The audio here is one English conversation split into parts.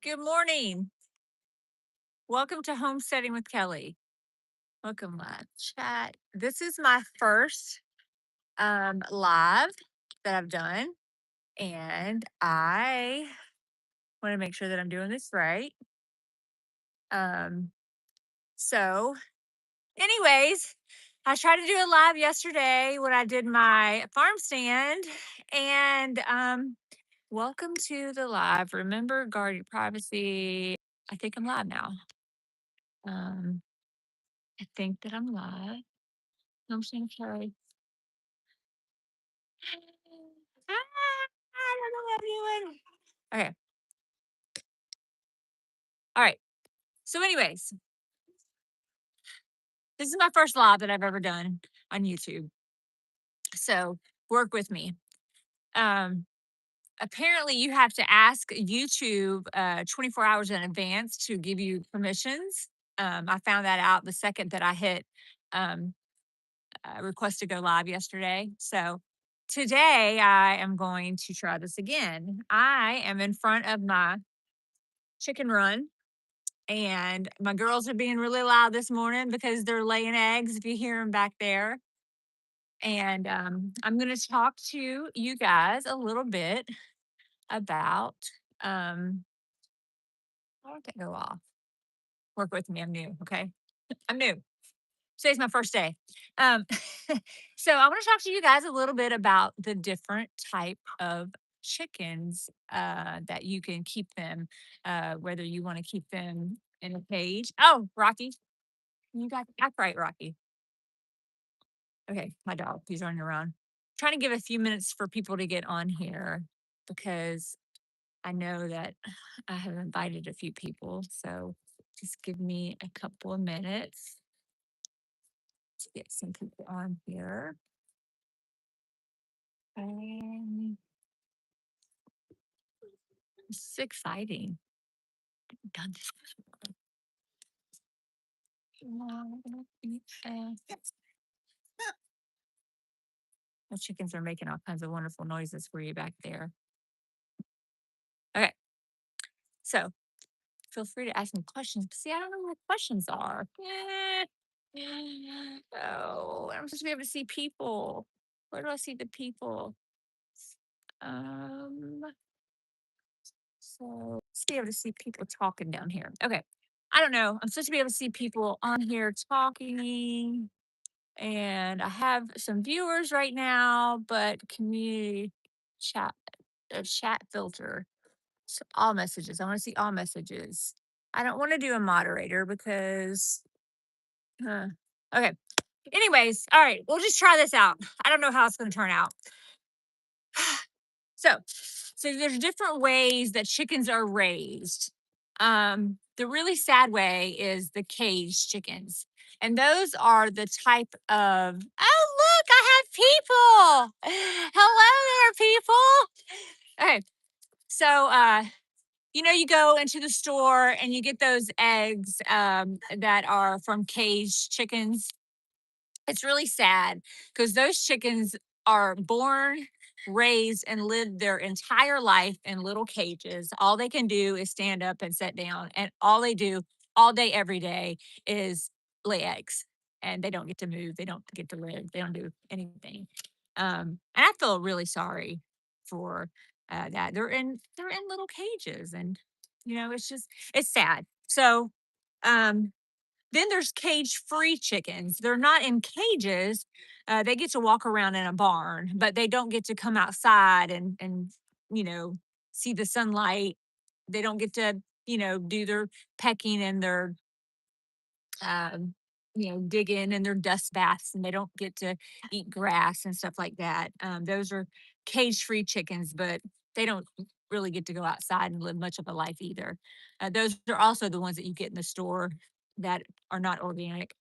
Good morning. Welcome to Homesteading with Kelly. Welcome live chat. This is my first live that I've done, and I want to make sure that I'm doing this right. Um, so, anyways, I tried to do a live yesterday when I did my farm stand, and welcome to the live. Remember, guard your privacy. I think I'm live now. Um, I think that I'm live. I'm so sorry. I don't know what I'm doing. Okay. All right. So, anyways, this is my first live that I've ever done on YouTube. So, work with me. Um, Apparently, you have to ask YouTube 24 hours in advance to give you permissions. I found that out the second that I hit um, request to go live yesterday. So, today I am going to try this again. I am in front of my chicken run. And my girls are being really loud this morning because they're laying eggs, if you hear them back there. And I'm going to talk to you guys a little bit about, how did that go off? Work with me. I'm new. Okay. I'm new. Today's my first day. Um, so I want to talk to you guys a little bit about the different type of chickens that you can keep them, whether you want to keep them in a cage. Oh, Rocky, you got the act right, Rocky. Okay, my dog, he's running around. Trying to give a few minutes for people to get on here because I know that I have invited a few people. So just give me a couple of minutes to get some people on here. Um, this is exciting. I've done this before. The chickens are making all kinds of wonderful noises for you back there. Okay, so feel free to ask me questions. But see, I don't know what questions are. Oh, I'm supposed to be able to see people. Where do I see the people? Um, so let's be able to see people talking down here. Okay. I don't know. I'm supposed to be able to see people on here talking. And I have some viewers right now, but community chat, a chat filter. So all messages. I want to see all messages. I don't want to do a moderator because, okay. Anyways, all right, we'll just try this out. I don't know how it's going to turn out. So, so there's different ways that chickens are raised. The really sad way is the caged chickens. And those are the type of, oh, look, I have people. Hello there, people. Okay. So, you go into the store and you get those eggs that are from caged chickens. It's really sad because those chickens are born, raised, and live their entire life in little cages. All they can do is stand up and sit down, and all they do all day, every day is lay eggs. And they don't get to move. They don't get to live. They don't do anything. And I feel really sorry for that. They're in little cages, and it's sad. So um, then there's cage-free chickens. They're not in cages. They get to walk around in a barn, but they don't get to come outside and you know see the sunlight. They don't get to do their pecking and their digging and their dust baths, and they don't get to eat grass and stuff like that. Those are cage-free chickens, but they don't really get to go outside and live much of a life either. Those are also the ones that you get in the store that are not organic.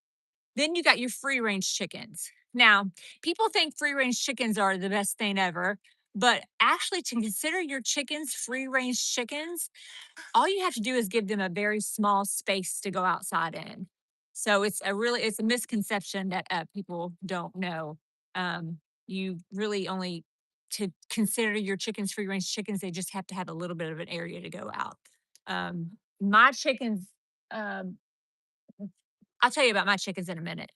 Then you got your free range chickens. Now, people think free range chickens are the best thing ever, but actually, to consider your chickens free range chickens, all you have to do is give them a very small space to go outside in. So it's a misconception that people don't know. You really only to consider your chickens free range chickens. They just have to have a little bit of an area to go out. My chickens, um, I'll tell you about my chickens in a minute.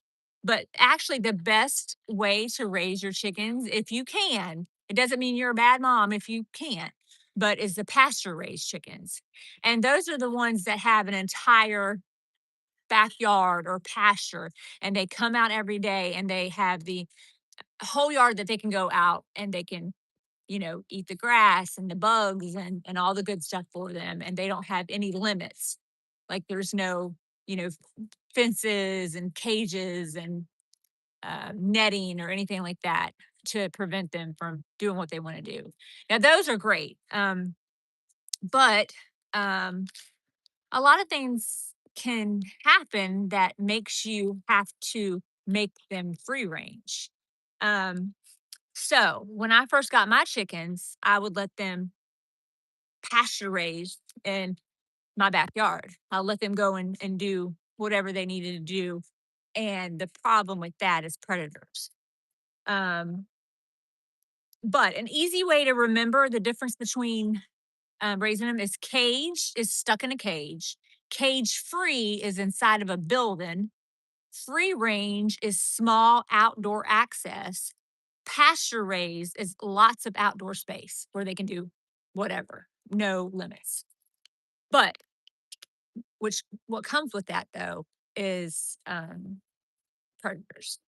But actually, the best way to raise your chickens, if you can, it doesn't mean you're a bad mom if you can't, but is the pasture raised chickens. And those are the ones that have an entire backyard or pasture, and they come out every day and they have the whole yard that they can go out and they can, eat the grass and the bugs and all the good stuff for them. And they don't have any limits. Like there's no, you know, fences and cages and netting or anything like that to prevent them from doing what they want to do. Now, those are great. But um, a lot of things can happen that makes you have to make them free range. Um, so when I first got my chickens, I would let them pasture raised in my backyard. I'll let them go and do whatever they needed to do. And the problem with that is predators. Um, but an easy way to remember the difference between raising them is cage is stuck in a cage. Cage free is inside of a building. Free range is small outdoor access. Pasture raised is lots of outdoor space where they can do whatever, no limits. But what comes with that though is predators.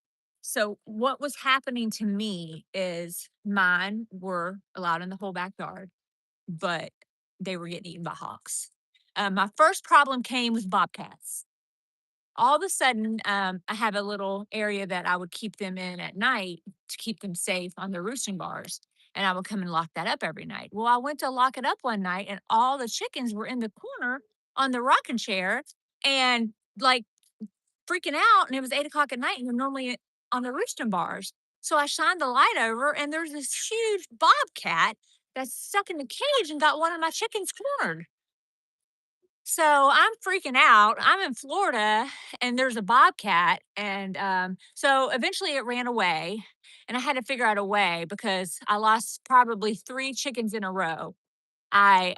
So what was happening to me is mine were allowed in the whole backyard, but they were getting eaten by hawks. My first problem came with bobcats. All of a sudden, I have a little area that I would keep them in at night to keep them safe on the roosting bars. And I would come and lock that up every night. Well, I went to lock it up one night and all the chickens were in the corner on the rocking chair and like freaking out. And it was 8 o'clock at night and we're normally on the roosting bars. So I shined the light over and there's this huge bobcat that's stuck in the cage and got one of my chickens cornered. So I'm freaking out. I'm in Florida and there's a bobcat. And so eventually it ran away. And I had to figure out a way because I lost probably three chickens in a row. I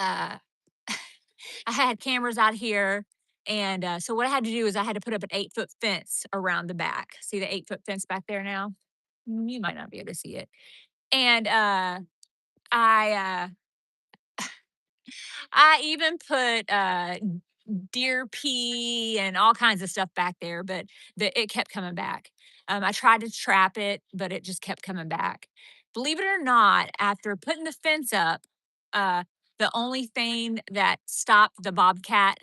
uh, I had cameras out here. And so what I had to do is I had to put up an 8 foot fence around the back. See the 8 foot fence back there now? You might not be able to see it. And I I even put deer pee and all kinds of stuff back there, but it kept coming back. I tried to trap it, but it just kept coming back. Believe it or not, after putting the fence up, uh, the only thing that stopped the bobcat,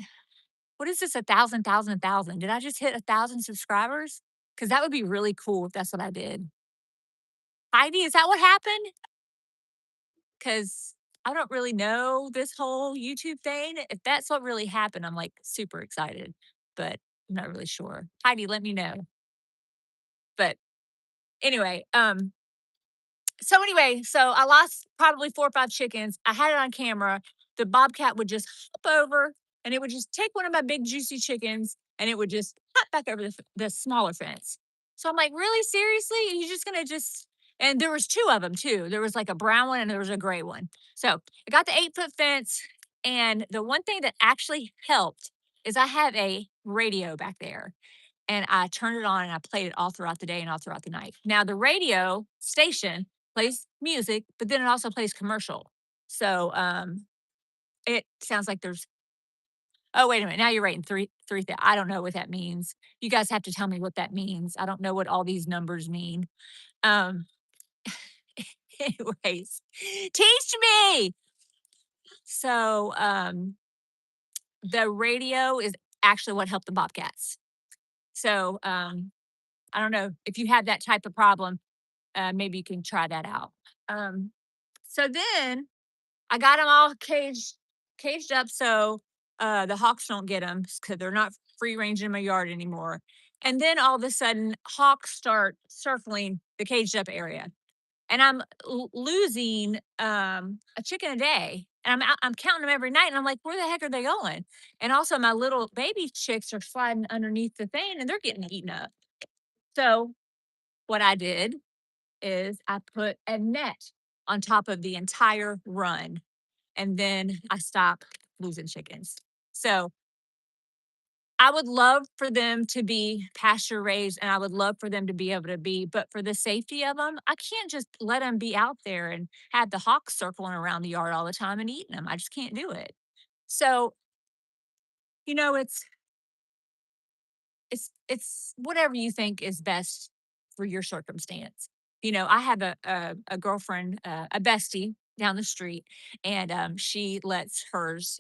what is this? 1,000, 1,000, 1,000? Did I just hit 1,000 subscribers? Because that would be really cool if that's what I did. Heidi, is that what happened? Because I don't really know this whole YouTube thing. If that's what really happened, I'm like super excited, but I'm not really sure. Heidi, let me know. But anyway, so I lost probably 4 or 5 chickens. I had it on camera. The bobcat would just hop over and it would just take one of my big juicy chickens and it would just hop back over the smaller fence. So I'm like, really? Seriously? You're just gonna just and there was two of them too. There was like a brown one and there was a gray one. So I got the 8 foot fence. And the one thing that actually helped is I have a radio back there and I turned it on and I played it all throughout the day and all throughout the night. Now the radio station plays music, but then it also plays commercial. So it sounds like there's oh wait a minute, now you're writing I don't know what that means. You guys have to tell me what that means. I don't know what all these numbers mean. Um anyways, teach me. So the radio is actually what helped the bobcats. So I don't know if you have that type of problem, maybe you can try that out. Um, so then I got them all caged up so the hawks don't get them because they're not free range in my yard anymore. And then all of a sudden, hawks start circling the caged up area, and I'm losing a chicken a day. And I'm counting them every night, and I'm like, where the heck are they going? And also, my little baby chicks are sliding underneath the thing, and they're getting eaten up. So what I did is I put a net on top of the entire run, and then I stop losing chickens. So I would love for them to be pasture raised and I would love for them to be able to be, but for the safety of them, I can't just let them be out there and have the hawks circling around the yard all the time and eating them. I just can't do it. So, you know, it's whatever you think is best for your circumstance. You know, I have a girlfriend, a bestie down the street, and she lets hers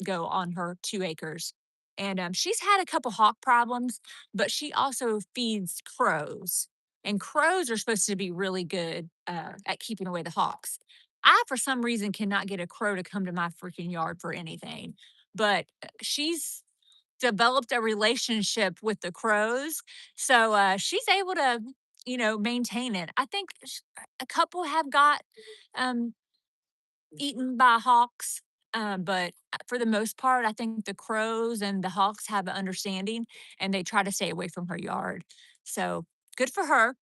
go on her 2 acres. And she's had a couple hawk problems, but she also feeds crows. And crows are supposed to be really good at keeping away the hawks. I, for some reason, cannot get a crow to come to my freaking yard for anything. But she's developed a relationship with the crows. So she's able to, maintain it. I think a couple have got um, eaten by hawks, but for the most part, I think the crows and the hawks have an understanding and they try to stay away from her yard. So good for her,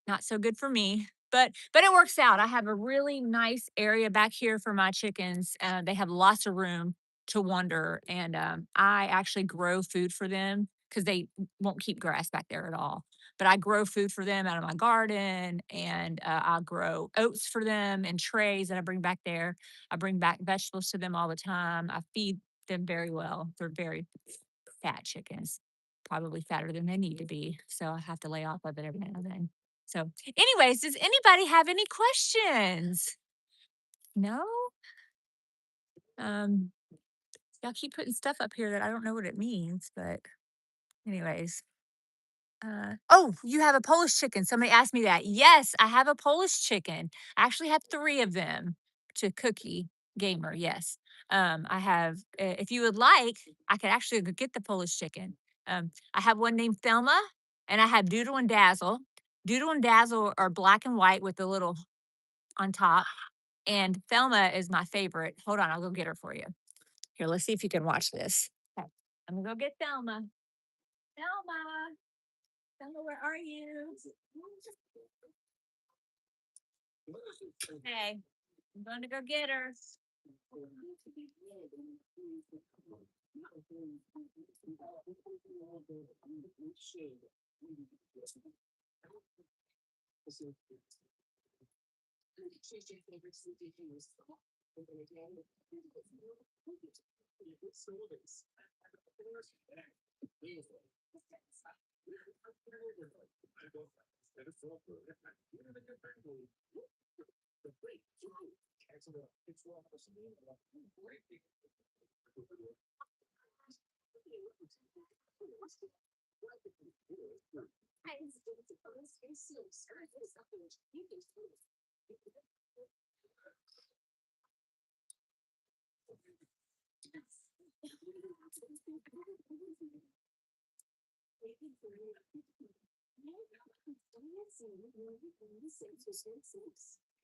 not so good for me. But it works out. I have a really nice area back here for my chickens. They have lots of room to wander, and I actually grow food for them because they won't keep grass back there at all. But I grow food for them out of my garden, and I grow oats for them in trays that I bring back there. I bring back vegetables to them all the time. I feed them very well. They're very fat chickens, probably fatter than they need to be. So I have to lay off of it every now and then. So, anyways, does anybody have any questions? No? Um, y'all keep putting stuff up here that I don't know what it means, but anyways. Oh, you have a Polish chicken. Somebody asked me that. Yes, I have a Polish chicken. I actually have three of them to Cookie Gamer. Yes. I have, if you would like, I could actually go get the Polish chicken. I have one named Thelma and I have Doodle and Dazzle. Doodle and Dazzle are black and white with the little on top. And Thelma is my favorite. Hold on, I'll go get her for you. Here, let's see if you can watch this. Okay, I'm gonna go get Thelma. Thelma, Thelma, where are you? Hey, I'm going to go get her.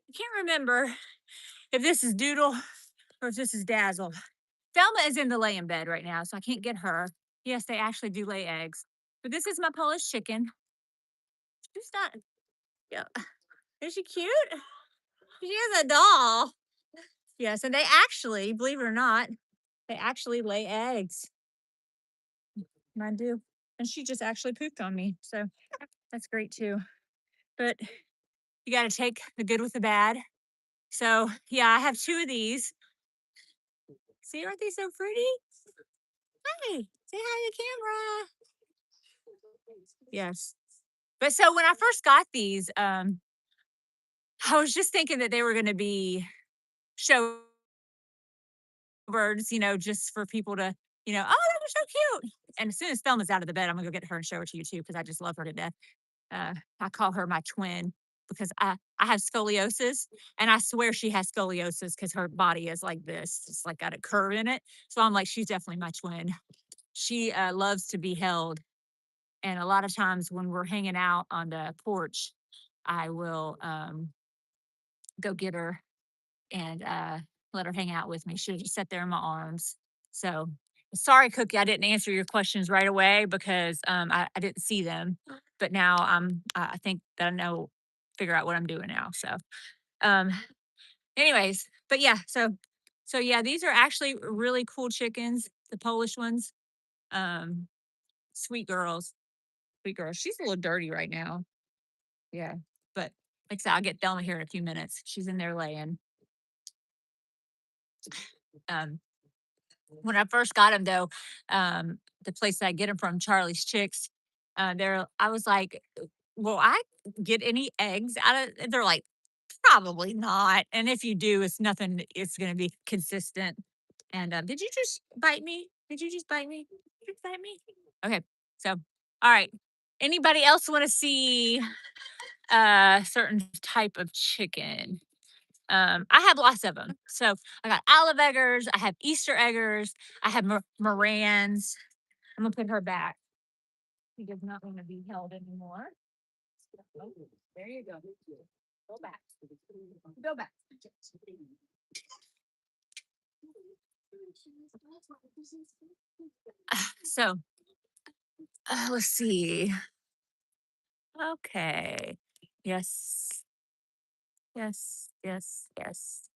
I can't remember if this is Doodle or if this is Dazzle. Thelma is in the laying bed right now, so I can't get her. Yes, they actually do lay eggs. But this is my Polish chicken. She's not, yeah. Is she cute? She is a doll. Yes, and they actually, believe it or not, they actually lay eggs. Mine do. And she just actually pooped on me. So that's great too. But you got to take the good with the bad. So yeah, I have two of these. See, aren't they so pretty? Hey, say hi to the camera. Yes. But so when I first got these, I was just thinking that they were going to be show birds, just for people to, oh, that was so cute. And as soon as Thelma's out of the bed, I'm gonna go get her and show her to you too, because I just love her to death. I call her my twin because I have scoliosis, and I swear she has scoliosis because her body is like this. It's like got a curve in it. So I'm like, she's definitely my twin. She loves to be held. And a lot of times when we're hanging out on the porch, I will go get her and let her hang out with me. She'll just sit there in my arms. So sorry, Cookie, I didn't answer your questions right away because I didn't see them. But now I think that I know figure out what I'm doing now. So, um, anyways, but yeah, so yeah, these are actually really cool chickens, the Polish ones. Um, sweet girls, sweet girls. She's a little dirty right now. Yeah, but like I said, I'll get Thelma here in a few minutes. She's in there laying. Um, when I first got them though, the place that I get them from, Charlie's Chicks, I was like, will I get any eggs out of it? They're like, probably not. And if you do, it's nothing, it's going to be consistent. And did you just bite me? Did you just bite me? Did you bite me? Okay. So, all right. Anybody else want to see a certain type of chicken? I have lots of them. So I got olive eggers, I have Easter eggers, I have Morans. I'm gonna put her back. She does not want to be held anymore. Oh, there you go. Go back. Go back. So let's see. Okay. Yes. Yes. Yes. Yes.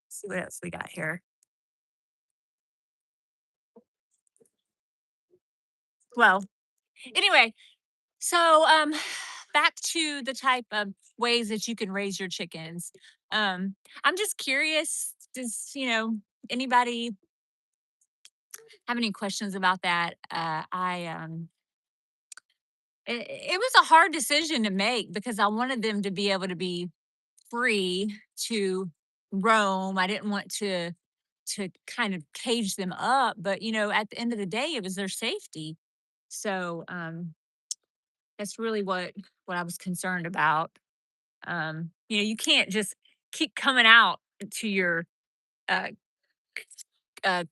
Let's see what else we got here. Well, anyway, so back to the type of ways that you can raise your chickens. I'm just curious, does anybody have any questions about that? It was a hard decision to make because I wanted them to be able to be free to roam. I didn't want to kind of cage them up, but at the end of the day, it was their safety. So that's really what I was concerned about. You can't just keep coming out to your uh, uh,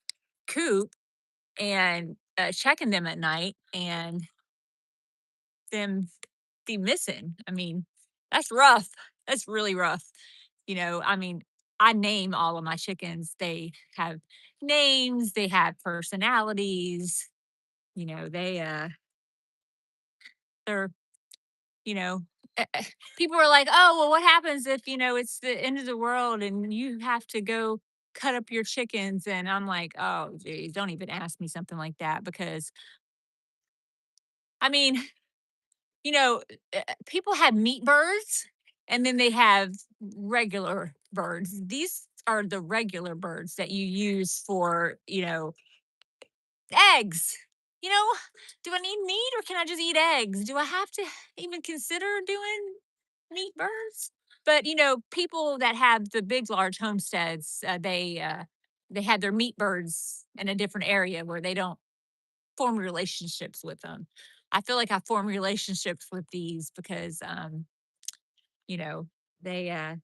coop and checking them at night and them be missing. I mean, that's rough. That's really rough. I mean, I name all of my chickens. They have names, they have personalities. They're you know, people are like, "Oh, well, what happens if, it's the end of the world and you have to go cut up your chickens?" And I'm like, "Oh, geez, don't even ask me something like that." Because, I mean, you know, people have meat birds and then they have regular birds. These are the regular birds that you use for, eggs. You know, do I need meat or can I just eat eggs? Do I have to even consider doing meat birds? But people that have the big, large homesteads, they have their meat birds in a different area where they don't form relationships with them. I feel like I form relationships with these because, you know, they have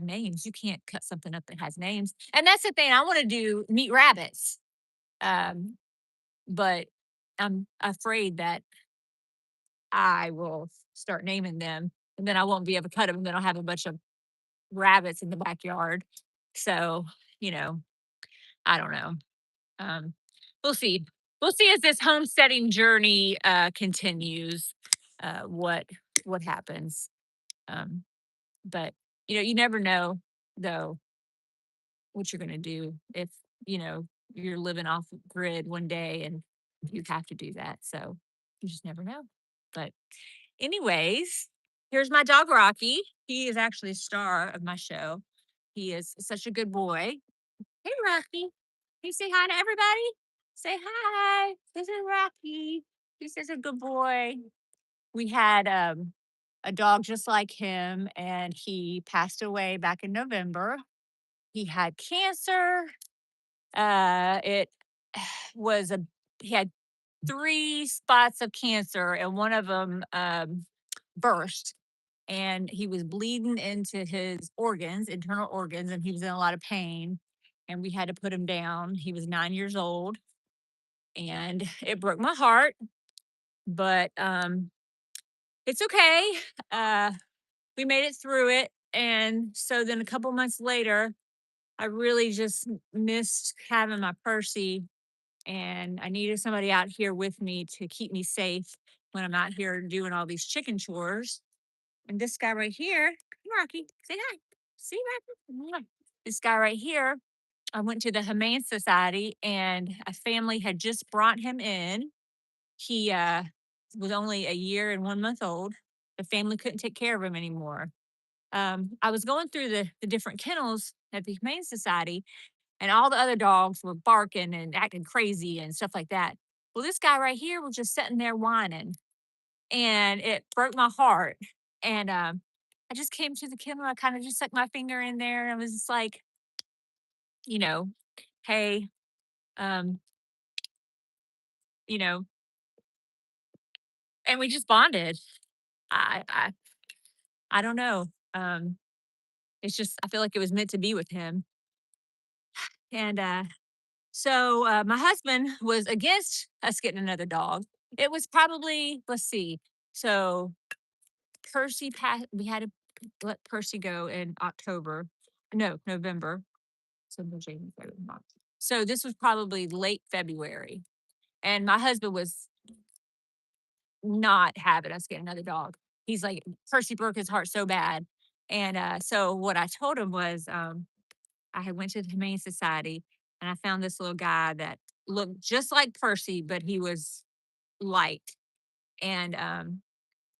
names. You can't cut something up that has names, and that's the thing. I want to do meat rabbits. Um, but I'm afraid that I will start naming them and then I won't be able to cut them. And then I'll have a bunch of rabbits in the backyard. So, you know, I don't know. Um, we'll see. We'll see as this homesteading journey continues, what happens. Um, but you never know though what you're gonna do if you know you're living off grid one day and you have to do that. So you just never know. But anyways, here's my dog Rocky. He is actually a star of my show. He is such a good boy. Hey Rocky. Can you say hi to everybody? Say hi. This is Rocky. He's such a good boy. We had a dog just like him, and he passed away back in November. He had cancer. It was a he had 3 spots of cancer, and one of them burst, and he was bleeding into his organs, internal organs, and he was in a lot of pain. And we had to put him down. He was 9 years old, and it broke my heart, but it's okay. Uh, we made it through it, and so then a couple months later, I really just missed having my Percy, and I needed somebody out here with me to keep me safe when I'm out here doing all these chicken chores. And this guy right here, Rocky, say hi. See, Rocky? Mwah. This guy right here, I went to the Humane Society and a family had just brought him in. He was only a year and 1 month old. The family couldn't take care of him anymore. I was going through the different kennels at the Humane Society, and all the other dogs were barking and acting crazy and stuff like that. Well, this guy right here was just sitting there whining, and it broke my heart. And I just came to the kennel. I kind of just stuck my finger in there, and I was just like, you know, hey, um, you know, and we just bonded. I I I don't know. Um, it's just I feel like it was meant to be with him. And my husband was against us getting another dog. It was probably, let's see. So Percy passed, we had to let Percy go in October. No, November. So January, February, March. So this was probably late February. And my husband was not having us get another dog. He's like, Percy broke his heart so bad. And so what I told him was, I had went to the Humane Society and I found this little guy that looked just like Percy, but he was light. And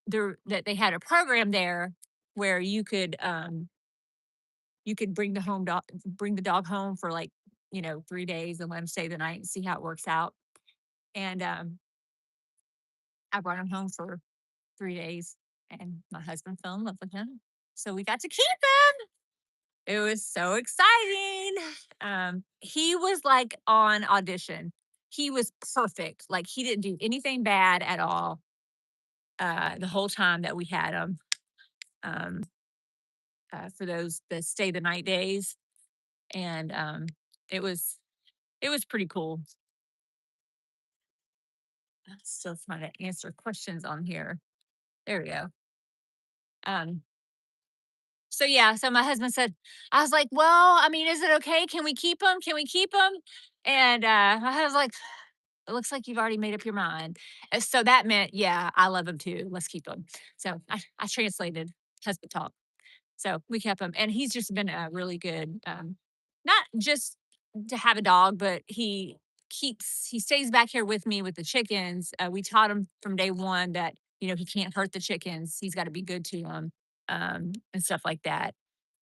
there that they had a program there where you could bring the dog home for like, 3 days and let him stay the night and see how it works out. And I brought him home for 3 days and my husband fell in love with him. So we got to keep him. It was so exciting. He was like on audition. He was perfect. Like he didn't do anything bad at all the whole time that we had him um, for those the stay the night days, and it was it was pretty cool. I'm still trying to answer questions on here. There we go. Um, so yeah, so my husband said, I was like, well, I mean, is it okay? Can we keep him? Can we keep him? And I was like, it looks like you've already made up your mind. So that meant, yeah, I love him too. Let's keep him. So I translated husband talk. So we kept him, and he's just been a really good, not just to have a dog, but he stays back here with me with the chickens. We taught him from day one that he can't hurt the chickens. He's got to be good to them, and stuff like that.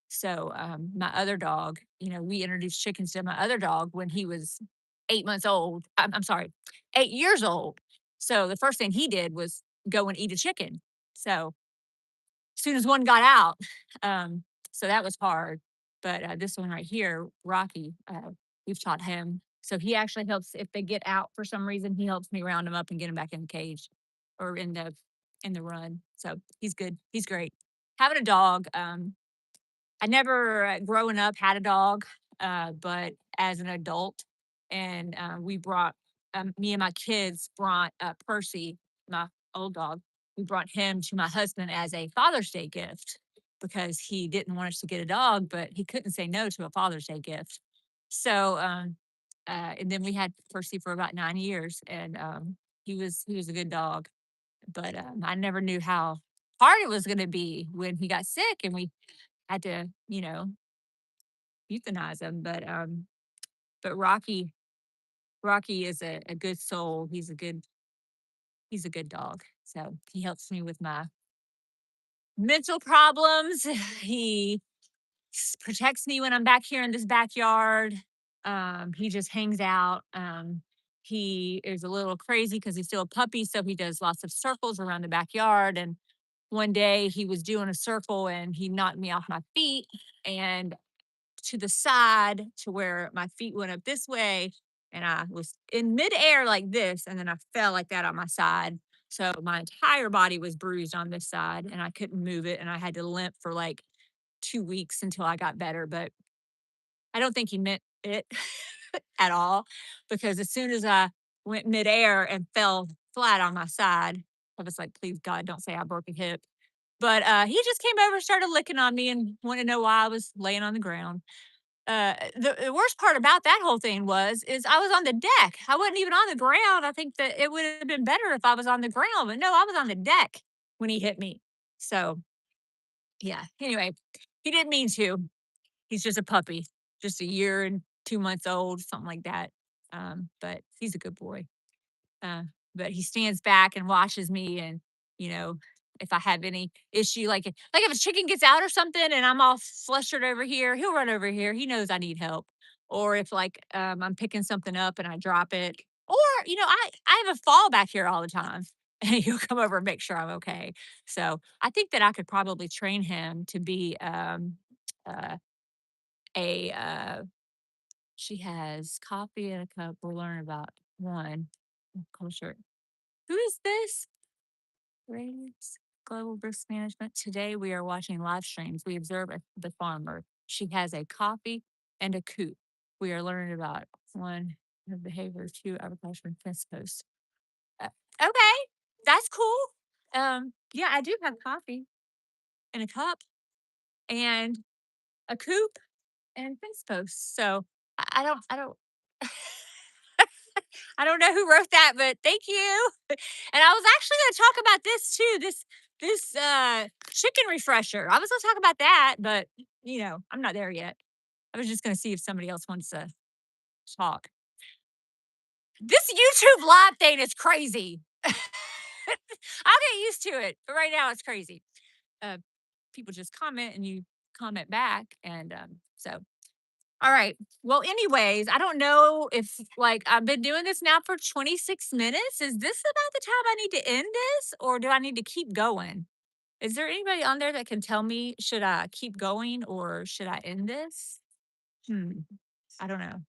So my other dog, we introduced chickens to my other dog when he was 8 months old. I'm sorry, 8 years old. So the first thing he did was go and eat a chicken. So as soon as one got out, um, so that was hard. But this one right here, Rocky, we've taught him. So he actually helps if they get out for some reason. He helps me round them up and get them back in the cage or in the run. So he's good. He's great. Having a dog. I never, growing up, had a dog, but as an adult, and me and my kids brought Percy, my old dog. We brought him to my husband as a Father's Day gift because he didn't want us to get a dog, but he couldn't say no to a Father's Day gift. So, and then we had Percy for about 9 years, and he was a good dog, but I never knew how hard it was going to be when he got sick and we had to, euthanize him. But Rocky is a good soul. He's a good dog. So he helps me with my mental problems. He protects me when I'm back here in this backyard. He just hangs out. He is a little crazy because he's still a puppy, so he does lots of circles around the backyard. And one day he was doing a circle and he knocked me off my feet. And to the side to where my feet went up this way and I was in midair like this and then I fell like that on my side. So my entire body was bruised on this side and I couldn't move it and I had to limp for like 2 weeks until I got better. But I don't think he meant it at all because as soon as I went midair and fell flat on my side, I was like, please God, don't say I broke a hip. But he just came over, started licking on me, and wanted to know why I was laying on the ground. The worst part about that whole thing is I was on the deck. I wasn't even on the ground. I think that it would have been better if I was on the ground, but no, I was on the deck when he hit me. So Yeah. Anyway, he didn't mean to. He's just a puppy, just a year and 2 months old, something like that. But he's a good boy. Uh, but he stands back and watches me, and you know, if I have any issue, like if a chicken gets out or something, and I'm all flustered over here, he'll run over here. He knows I need help. Or if I'm picking something up and I drop it, or I have a fall back here all the time, and he'll come over and make sure I'm okay. So I think that I could probably train him to be uh, a she has coffee and a cup. We'll learn about one culture. Who is this? Raise Global Risk Management. Today we are watching live streams. We observe the farmer. She has a coffee and a coop. We are learning about one, her behavior, two, agriculture and fence posts. Uh, okay, that's cool. Yeah, I do have coffee and a cup and a coop and fence posts. So I don't. I don't know who wrote that, but thank you. And I was actually going to talk about this too. This chicken refresher. I was going to talk about that, but I'm not there yet. I was just going to see if somebody else wants to talk. This YouTube live thing is crazy. I'll get used to it, but right now it's crazy. Uh, People just comment and you comment back, and so all right. Well, anyways, I don't know if I've been doing this now for 26 minutes. Is this about the time I need to end this, or do I need to keep going? Is there anybody on there that can tell me, should I keep going or should I end this? Hmm. I don't know.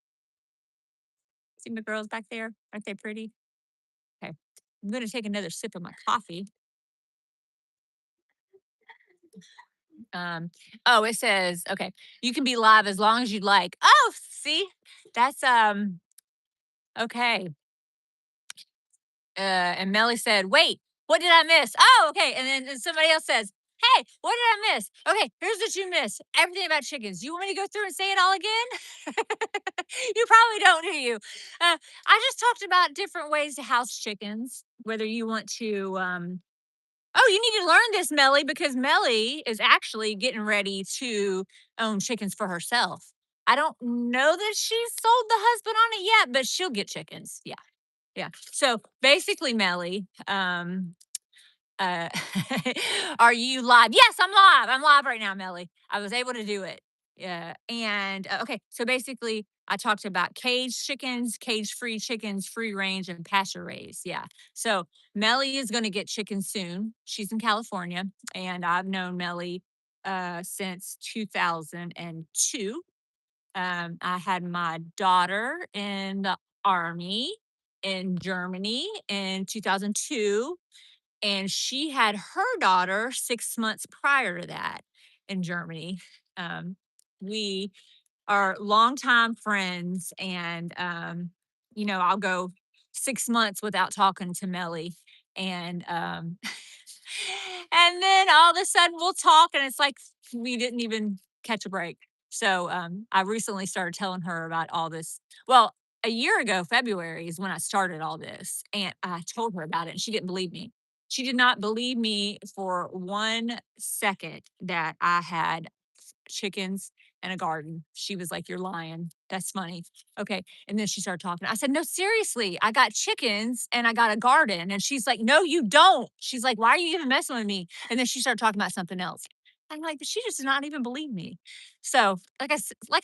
See my girls back there? Aren't they pretty? Okay. I'm going to take another sip of my coffee. Um, oh, it says, okay, you can be live as long as you like. Oh, see, that's, okay. And Melly said, "Wait, what did I miss? Oh, okay." And then somebody else says, "Hey, what did I miss? Okay, here's what you missed. Everything about chickens. You want me to go through and say it all again? You probably don't, do you? I just talked about different ways to house chickens. Whether you want to, oh, you need to learn this, Melly, because Melly is actually getting ready to own chickens for herself. I don't know that she's sold the husband on it yet, but she'll get chickens. Yeah. Yeah. So basically, Melly, uh, are you live? Yes, I'm live. I'm live right now, Melly. I was able to do it. Yeah. And okay. So basically, I talked about cage chickens, cage free chickens, free range, and pasture raised. Yeah. So Melly is going to get chickens soon. She's in California, and I've known Melly since 2002. I had my daughter in the army in Germany in 2002, and she had her daughter 6 months prior to that in Germany. We are longtime friends, and I'll go 6 months without talking to Melly, and and then all of a sudden we'll talk, and it's like we didn't even catch a break. So I recently started telling her about all this. Well, a year ago, February is when I started all this, and I told her about it, and she didn't believe me. She did not believe me for 1 second that I had chickens and a garden. She was like, "You're lying. That's funny." Okay. And then she started talking. I said, "No, seriously, I got chickens and I got a garden." And she's like, "No, you don't." She's like, "Why are you even messing with me?" And then she started talking about something else. I'm like, she just did not even believe me. So, like I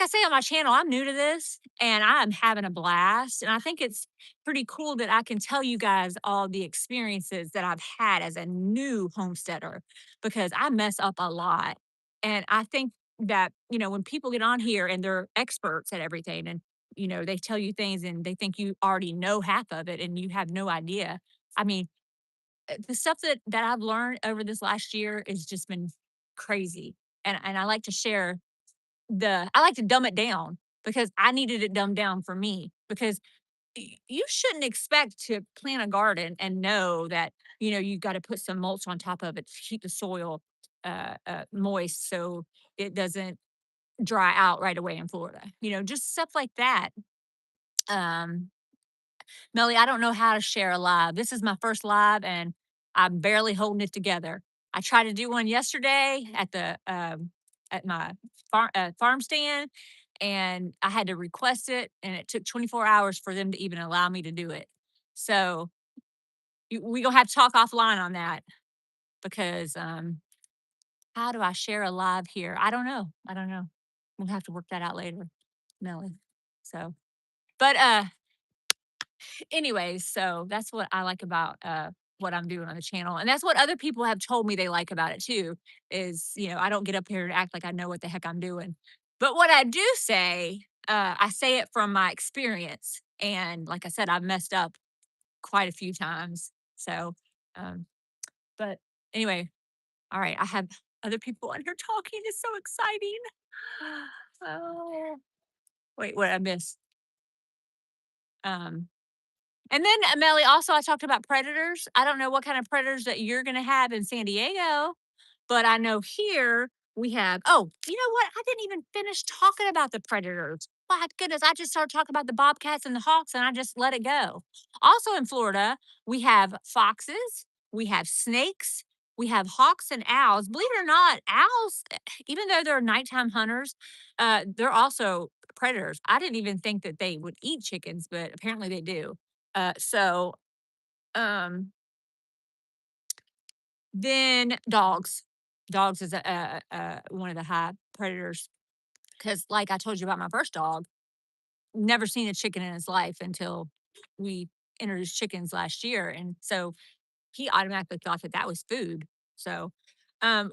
say on my channel, I'm new to this and I'm having a blast. And I think it's pretty cool that I can tell you guys all the experiences that I've had as a new homesteader, because I mess up a lot. And I think that, when people get on here and they're experts at everything, and, they tell you things and they think you already know half of it and you have no idea. I mean, the stuff that I've learned over this last year has just been crazy. And I like to share I like to dumb it down because I needed it dumbed down for me, because you shouldn't expect to plant a garden and know that, you got to put some mulch on top of it to keep the soil moist so it doesn't dry out right away in Florida. Just stuff like that. Um, Melly, I don't know how to share a live. This is my first live and I'm barely holding it together. I tried to do one yesterday at my farm stand, and I had to request it, and it took 24 hours for them to even allow me to do it. So we gonna have to talk offline on that because how do I share a live here? I don't know. I don't know. We'll have to work that out later, Melly. So, but anyways, so that's what I like about what I'm doing on the channel. And that's what other people have told me they like about it too, is, I don't get up here and act like I know what the heck I'm doing. But what I do say, I say it from my experience. And like I said, I've messed up quite a few times. So, um, but anyway, all right, I have other people on here talking. It's so exciting. Oh, wait, what did I miss? Um, And then, Melly, also I talked about predators. I don't know what kind of predators that you're gonna have in San Diego, but I know here we have you know what? I didn't even finish talking about the predators. My goodness, I just started talking about the bobcats and the hawks and I just let it go. Also in Florida, we have foxes, we have snakes, we have hawks and owls. Believe it or not, owls, even though they're nighttime hunters, they're also predators. I didn't even think that they would eat chickens, but apparently they do. So um, then dogs. Dogs is one of the high predators because, like I told you about my first dog, never seen a chicken in his life until we introduced chickens last year, and so he automatically thought that that was food. So,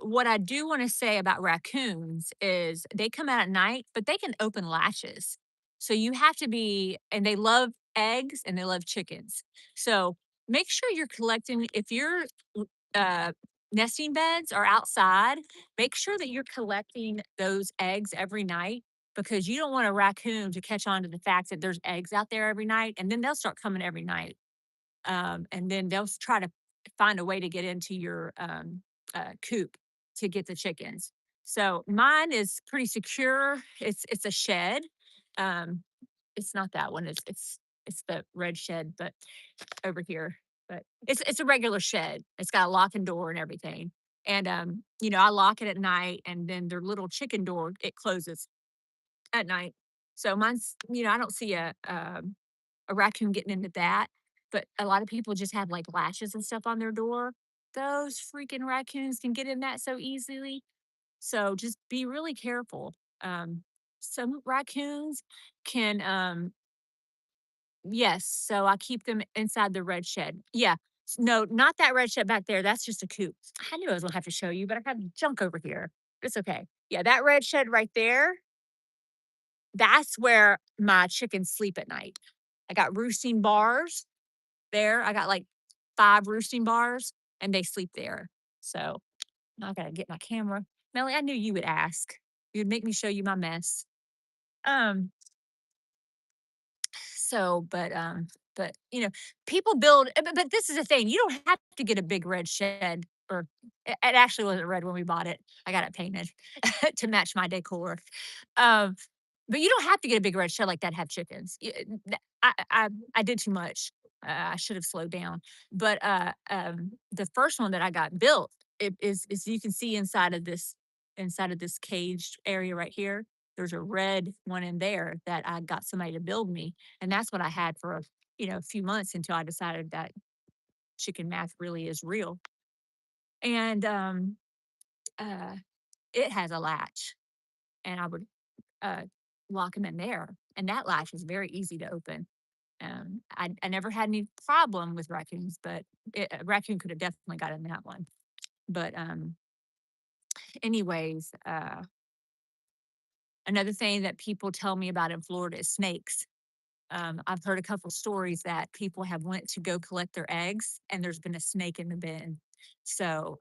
what I do want to say about raccoons is they come out at night, but they can open latches. So you have to be, and they love eggs and they love chickens. So make sure you're collecting, if your uh, nesting beds are outside, make sure that you're collecting those eggs every night because you don't want a raccoon to catch on to the fact that there's eggs out there every night and then they'll start coming every night and then they'll try to find a way to get into your coop to get the chickens. So mine is pretty secure. It's a shed. Um, it's not that one. It's the red shed, but over here. But it's a regular shed. It's got a lock and door and everything. And I lock it at night, and then their little chicken door it closes at night. So mine's, I don't see a raccoon getting into that, but a lot of people just have, like, latches and stuff on their door. Those freaking raccoons can get in that so easily, so just be really careful. Some raccoons can, yes, so I keep them inside the red shed. Yeah. No, not that red shed back there, that's just a coop. I knew I was gonna have to show you, but I have junk over here. It's okay. Yeah, that red shed right there, that's where my chickens sleep at night. I got roosting bars there. I got like 5 roosting bars and they sleep there. So now I gotta get my camera. Melly, I knew you would ask. You'd make me show you my mess. Um, but people build but this is the thing, you don't have to get a big red shed or it actually wasn't red when we bought it. I got it painted to match my decor. Um, but you don't have to get a big red shed like that to have chickens. I did too much. I should have slowed down. But the first one that I got built is you can see inside of this caged area right here. There's a red one in there that I got somebody to build me, and that's what I had for a few months until I decided that chicken math really is real. And uh, it has a latch, and I would uh, lock them in there, and that latch is very easy to open. I never had any problem with raccoons, but a raccoon could have definitely got in that one. But anyways, another thing that people tell me about in Florida is snakes. I've heard a couple stories that people have went to go collect their eggs, and there's been a snake in the bin. So,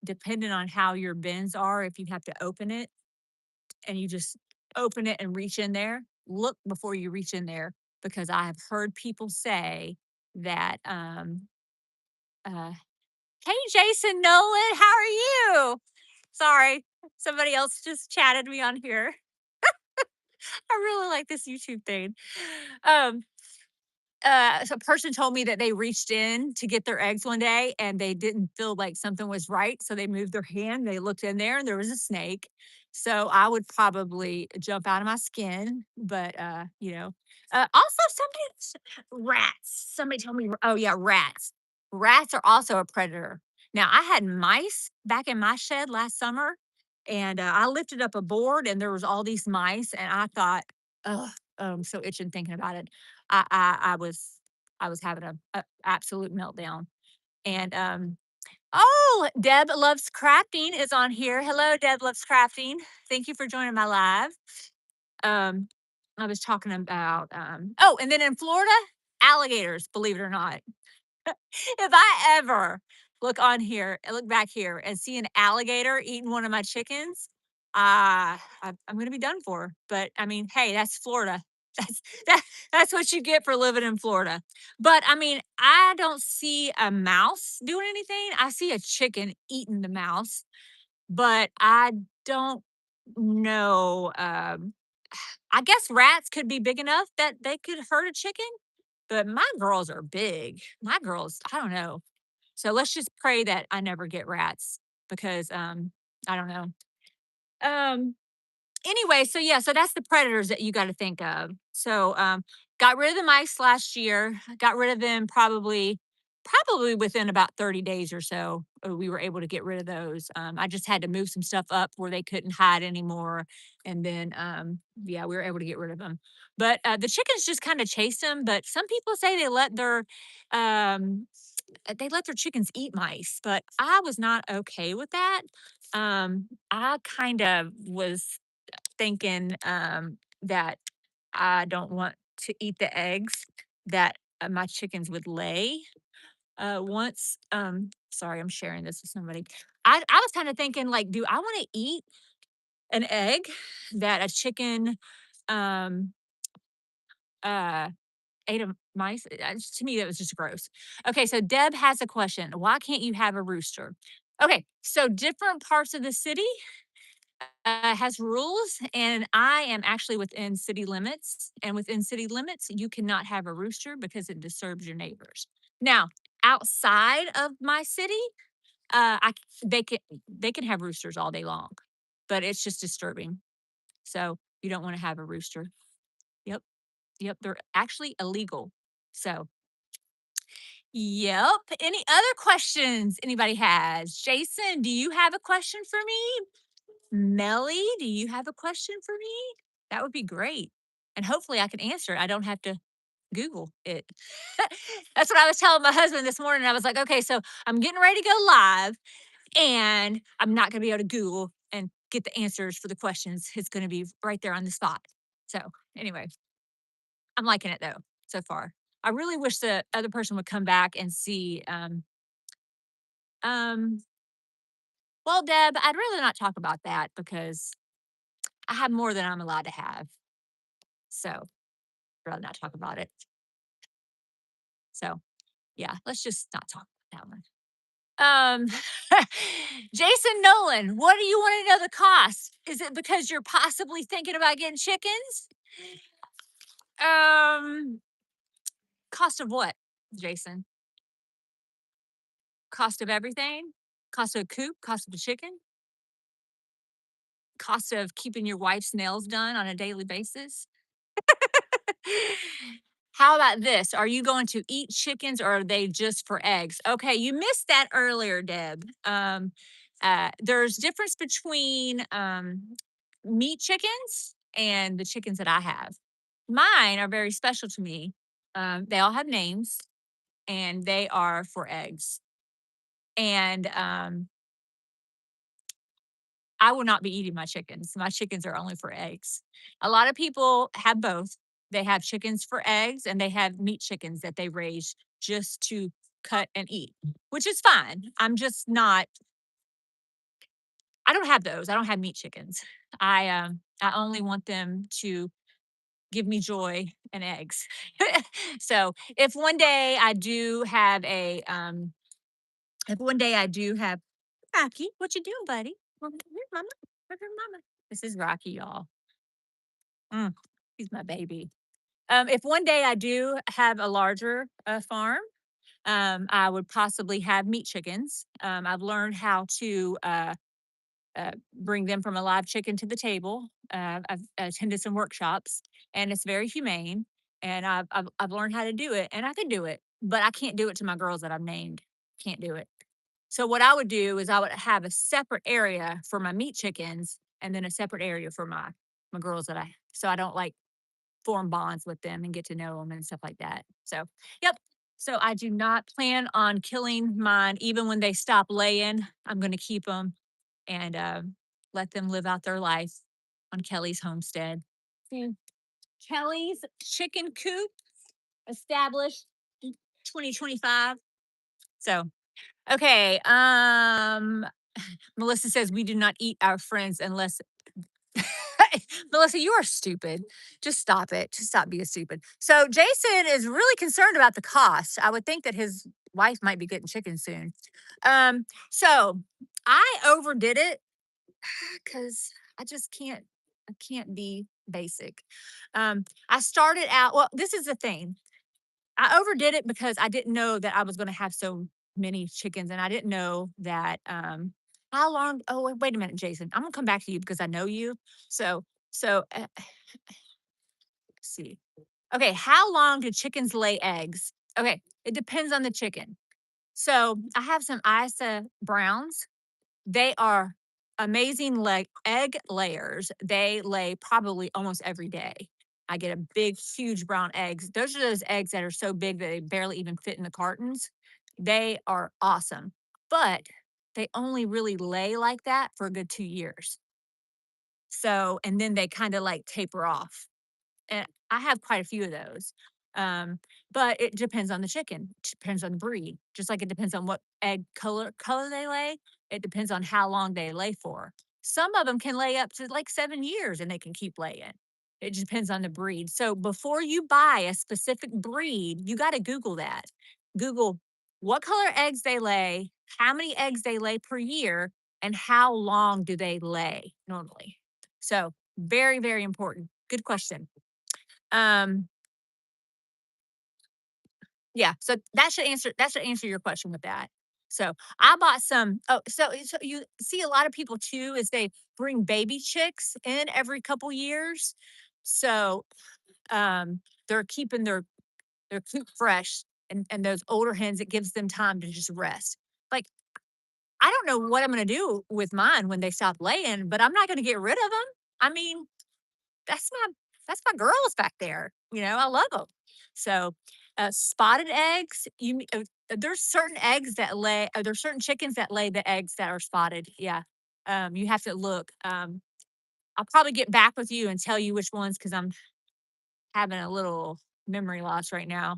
depending on how your bins are, if you have to open it and you just open it and reach in there, look before you reach in there because I have heard people say that, uh, "Hey, Jason Nolan, how are you?" Sorry, somebody else just chatted me on here. I really like this YouTube thing. Um, So a person told me that they reached in to get their eggs one day and they didn't feel like something was right. So they moved their hand, they looked in there and there was a snake. So I would probably jump out of my skin. But, also rats. Somebody told me, oh, yeah, rats. Rats are also a predator. Now, I had mice back in my shed last summer and I lifted up a board and there was all these mice. And I thought, oh, I'm so itching thinking about it. I was having a absolute meltdown. And oh, Deb loves crafting is on here. Hello, Deb loves crafting. Thank you for joining my live. Um, I was talking about oh, and then in Florida, alligators, believe it or not. If I ever look back here and see an alligator eating one of my chickens, I'm going to be done for. But I mean, hey, that's Florida. That's that, that's what you get for living in Florida. But I mean, I don't see a mouse doing anything. I see a chicken eating the mouse, but I don't know. I guess rats could be big enough that they could hurt a chicken, but my girls are big. My girls, I don't know. So let's just pray that I never get rats because I don't know. Um Anyway, so yeah, so that's the predators that you got to think of. So got rid of the mice last year. Got rid of them probably within about 30 days or so. We were able to get rid of those. I just had to move some stuff up where they couldn't hide anymore, and then yeah, we were able to get rid of them. But the chickens just kind of chased them. But some people say um, they let their chickens eat mice, but I was not okay with that. I kind of was thinking that I don't want to eat the eggs that my chickens would lay. Once, sorry, I'm sharing this with somebody. I was kind of thinking, like, do I want to eat an egg that a chicken um, uh, ate of mice? To me, that was just gross. Okay, so Deb has a question. Why can't you have a rooster? Okay, so different parts of the city has rules, and I am actually within city limits. And within city limits, you cannot have a rooster because it disturbs your neighbors. Now, outside of my city, they can have roosters all day long, but it's just disturbing. So you don't want to have a rooster. Yep, yep, they're actually illegal. So, yep. Any other questions anybody has? Jason, do you have a question for me? Melly, do you have a question for me? That would be great. And hopefully I can answer it. I don't have to Google it. That's what I was telling my husband this morning. I was like, okay, so I'm getting ready to go live and I'm not going to be able to Google and get the answers for the questions. It's going to be right there on the spot. So, anyway, I'm liking it though so far. I really wish the other person would come back and see. Um, well, Deb, I'd rather not talk about that because I have more than I'm allowed to have. So, I'd rather not talk about it. So, yeah, let's just not talk about that one. Um, Jason Nolan, what do you want to know the cost? Is it because you're possibly thinking about getting chickens? Um, Cost of what, Jason? Cost of everything? Cost of a coop? Cost of a chicken? Cost of keeping your wife's nails done on a daily basis? How about this? Are you going to eat chickens or are they just for eggs? Okay, you missed that earlier, Deb. There's difference between meat chickens and the chickens that I have. Mine are very special to me. They all have names and they are for eggs. And I will not be eating my chickens. My chickens are only for eggs. A lot of people have both. They have chickens for eggs and they have meat chickens that they raise just to cut and eat, which is fine. I don't have those. I don't have meat chickens. I only want them to give me joy and eggs. So if one day I do have a if one day I do have Rocky, what you doing, buddy? Come here, mama. Come here, mama. This is Rocky, y'all. Mm, he's my baby. If one day I do have a larger farm, I would possibly have meat chickens. I've learned how to bring them from a live chicken to the table. I've attended some workshops, and it's very humane. And I've learned how to do it, and I can do it, but I can't do it to my girls that I've named. Can't do it. So what I would do is I would have a separate area for my meat chickens, and then a separate area for my girls that I so I don't like form bonds with them and get to know them and stuff like that. So, yep. So I do not plan on killing mine even when they stop laying. I'm going to keep them and let them live out their life on Kelly's homestead. Hmm. Kelly's chicken coop established in 2025. So, okay. Melissa says we do not eat our friends unless Melissa, you are stupid. Just stop it. Just stop being stupid. So Jason is really concerned about the cost. I would think that his wife might be getting chicken soon. So I overdid it because I just can't. I can't be basic. I started out. Well, this is the thing. I overdid it because I didn't know that I was going to have so many chickens, and I didn't know that how long. Oh, wait a minute, Jason. I'm gonna come back to you because I know you. So, let's see. Okay, how long do chickens lay eggs? Okay, it depends on the chicken. So I have some Isa Browns. They are amazing egg layers. They lay probably almost every day. I get a big, huge brown eggs. Those are those eggs that are so big that they barely even fit in the cartons. They are awesome, but they only really lay like that for a good 2 years. So, and then they kind of like taper off. And I have quite a few of those. Um, but it depends on the chicken. It depends on the breed. Just like it depends on what egg color they lay. It depends on how long they lay for. Some of them can lay up to like 7 years and they can keep laying. It just depends on the breed. So before you buy a specific breed, you got to Google that. Google what color eggs they lay, how many eggs they lay per year, and how long do they lay normally. So very, very important. Good question. Um, yeah, so that should answer your question with that. So I bought some. Oh, so you see a lot of people too is they bring baby chicks in every couple years. So they're keeping their coop fresh, and those older hens, it gives them time to just rest. Like I don't know what I'm gonna do with mine when they stop laying, but I'm not gonna get rid of them. I mean, that's my that's my girls back there. I love them. So, spotted eggs. There's certain eggs that lay. There's certain chickens that lay the eggs that are spotted. Yeah, you have to look. I'll probably get back with you and tell you which ones because I'm having a little memory loss right now.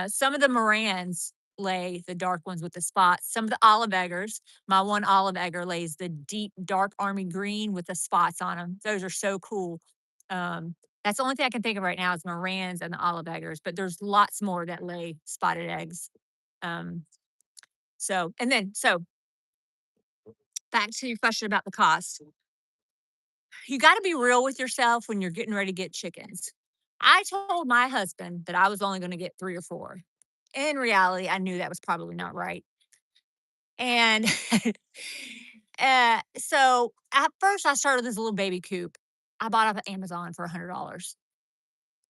Some of the Morans lay the dark ones with the spots. Some of the olive eggers, my one olive egger lays the deep dark army green with the spots on them. Those are so cool. That's the only thing I can think of right now is Morans and the olive eggers, but there's lots more that lay spotted eggs. Um, so back to your question about the cost. You got to be real with yourself when you're getting ready to get chickens. I told my husband that I was only going to get 3 or 4. In reality, I knew that was probably not right. And so at first, I started this little baby coop. I bought off of Amazon for $100.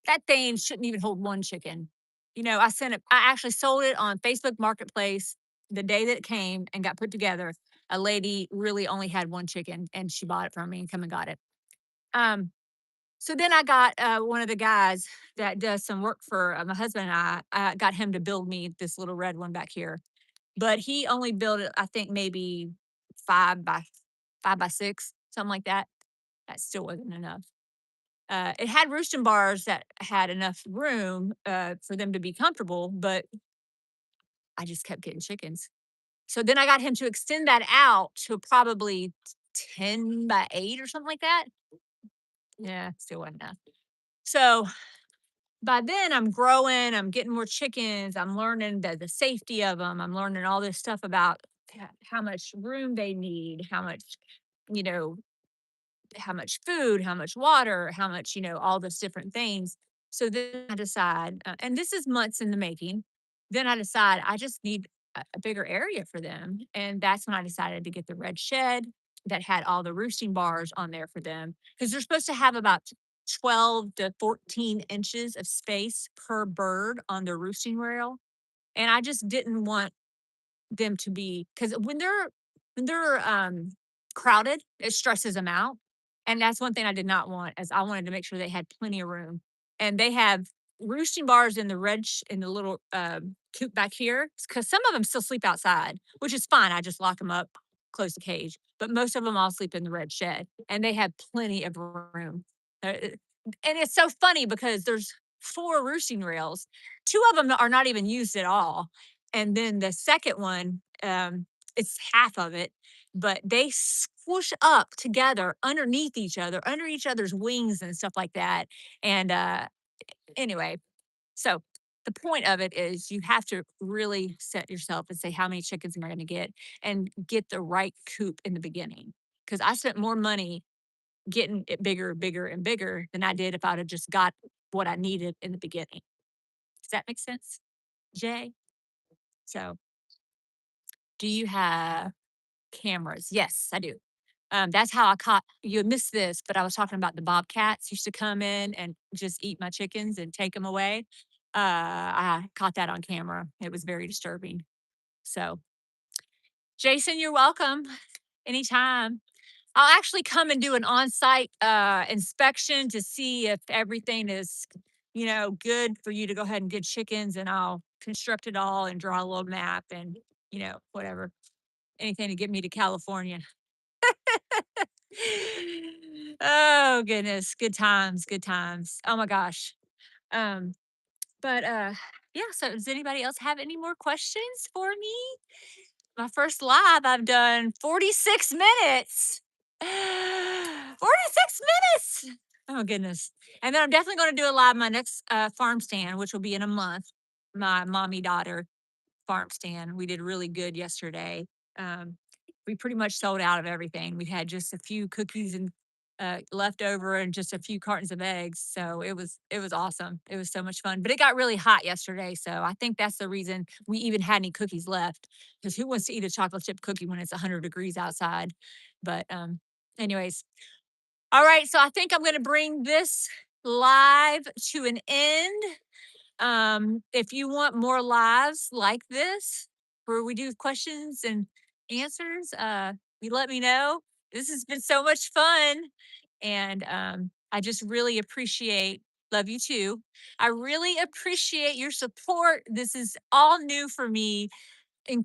That thing shouldn't even hold one chicken. I sent it, I actually sold it on Facebook Marketplace the day that it came and got put together. A lady really only had one chicken and she bought it from me and come and got it. Um, So then I got one of the guys that does some work for my husband and I got him to build me this little red one back here. But he only built it, I think maybe 5 by 6, something like that. That still wasn't enough. It had roosting bars that had enough room for them to be comfortable, but I just kept getting chickens. So then I got him to extend that out to probably 10 by 8 or something like that. Yeah, still wasn't enough. So by then I'm growing, I'm getting more chickens, I'm learning the safety of them, I'm learning all this stuff about how much room they need, you know, how much food, how much water, how much, all this different things. So then I decide, and this is months in the making. Then I decide I just need a bigger area for them. And that's when I decided to get the red shed that had all the roosting bars on there for them because they're supposed to have about 12 to 14 inches of space per bird on their roosting rail. And I just didn't want them to be because when they're crowded, it stresses them out. And that's one thing I did not want, as I wanted to make sure they had plenty of room. And they have roosting bars in the in the little coop back here because some of them still sleep outside, which is fine. I just lock them up, close the cage. But most of them all sleep in the red shed, and they have plenty of room. And it's so funny because there's four roosting rails. Two of them are not even used at all, and then the second one, it's half of it, but they squish up together underneath each other, under each other's wings and stuff like that. And anyway, so the point of it is you have to really set yourself and say, how many chickens am I going to get? And get the right coop in the beginning. Because I spent more money getting it bigger, bigger, and bigger than I did if I'd have just got what I needed in the beginning. Does that make sense, Jay? So, do you have cameras? Yes, I do. That's how I caught you missed this, but I was talking about the bobcats used to come in and just eat my chickens and take them away. I caught that on camera. It was very disturbing. So, Jason, you're welcome anytime. I'll actually come and do an on-site inspection to see if everything is, good for you to go ahead and get chickens, and I'll construct it all and draw a little map and whatever, anything to get me to California. Oh goodness, good times, good times. Oh my gosh. Um, but yeah, so does anybody else have any more questions for me? My first live, I've done 46 minutes. 46 minutes. Oh goodness. And then I'm definitely going to do a live my next farm stand, which will be in a month. My mommy daughter farm stand. We did really good yesterday. Um, we pretty much sold out of everything. We had just a few cookies and left over and just a few cartons of eggs. So it was awesome. It was so much fun. But it got really hot yesterday. So I think that's the reason we even had any cookies left. Because who wants to eat a chocolate chip cookie when it's 100 degrees outside? But anyways, all right. So I think I'm gonna bring this live to an end. If you want more lives like this, where we do questions and answers, you let me know. This has been so much fun. And I just really appreciate, love you too. I really appreciate your support. This is all new for me. And,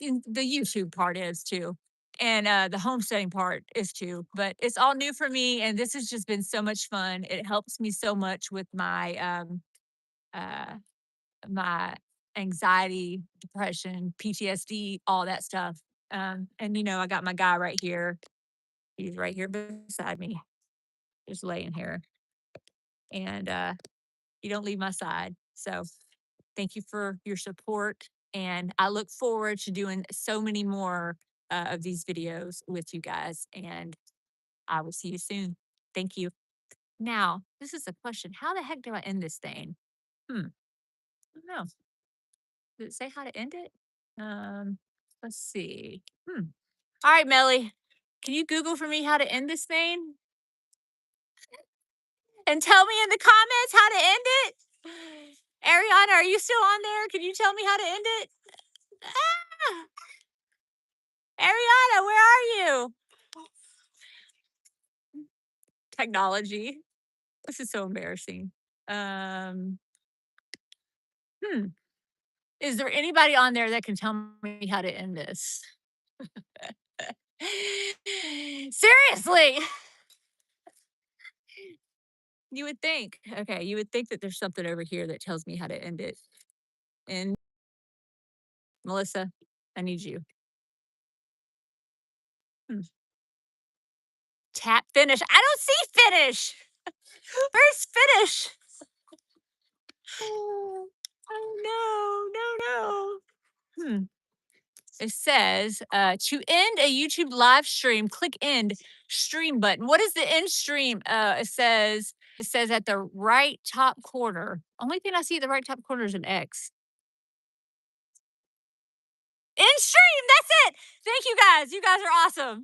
and the YouTube part is too. And the homesteading part is too, but it's all new for me. And this has just been so much fun. It helps me so much with uh, my anxiety, depression, PTSD, all that stuff. And I got my guy right here. He's right here beside me, just laying here. And you don't leave my side. So thank you for your support. And I look forward to doing so many more of these videos with you guys. And I will see you soon. Thank you. Now, this is a question. How the heck do I end this thing? I don't know. Does it say how to end it? Um, let's see. All right, Melly. Can you Google for me how to end this thing? And tell me in the comments how to end it? Ariana, are you still on there? Can you tell me how to end it? Ah, Ariana, where are you? Technology. This is so embarrassing. Um, hmm. Is there anybody on there that can tell me how to end this? Seriously. You would think. Okay, you would think that there's something over here that tells me how to end it. And Melissa, I need you. Hmm. Tap finish. I don't see finish. Where's finish? Oh no, no, no. It says to end a YouTube live stream, click end stream button. What is the end stream? It says It says at the right top corner. Only thing I see at the right top corner is an X. In stream, that's it. Thank you guys. You guys are awesome.